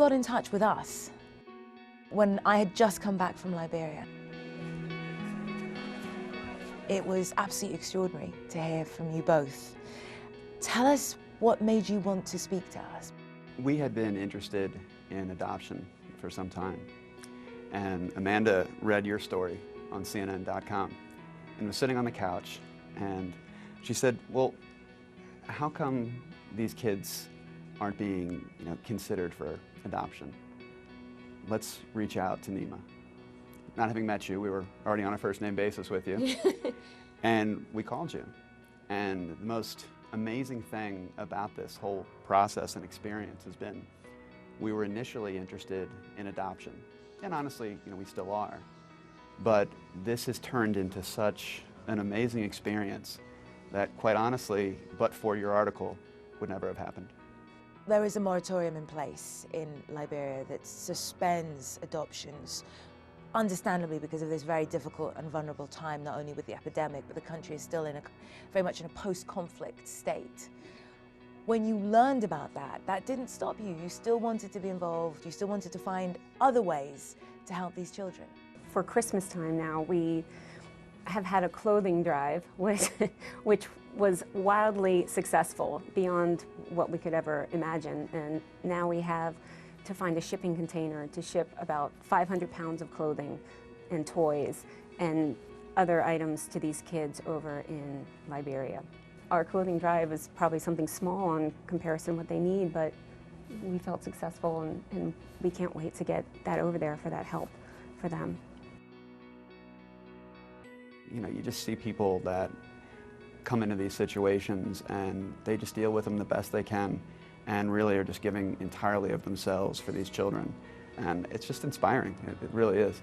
got in touch with us when I had just come back from Liberia. It was absolutely extraordinary to hear from you both. Tell us what made you want to speak to us. We had been interested in adoption for some time, and Amanda read your story on CNN.com and was sitting on the couch, and she said, well, how come these kids aren't being considered for adoption? Let's reach out to Nima. Not having met you, we were already on a first-name basis with you, and we called you. And the most amazing thing about this whole process and experience has been we were initially interested in adoption, and honestly, we still are. But this has turned into such an amazing experience that, quite honestly, but for your article, would never have happened. There is a moratorium in place in Liberia that suspends adoptions, understandably because of this very difficult and vulnerable time, not only with the epidemic, but the country is still very much in a post-conflict state. When you learned about that, that didn't stop you. You still wanted to be involved. You still wanted to find other ways to help these children. For Christmas time now, we have had a clothing drive, which was wildly successful beyond what we could ever imagine. And now we have to find a shipping container to ship about 500 pounds of clothing and toys and other items to these kids over in Liberia. Our clothing drive is probably something small in comparison to what they need, but we felt successful, and we can't wait to get that over there for that help for them. You just see people that come into these situations and they just deal with them the best they can and really are just giving entirely of themselves for these children. And it's just inspiring, it really is.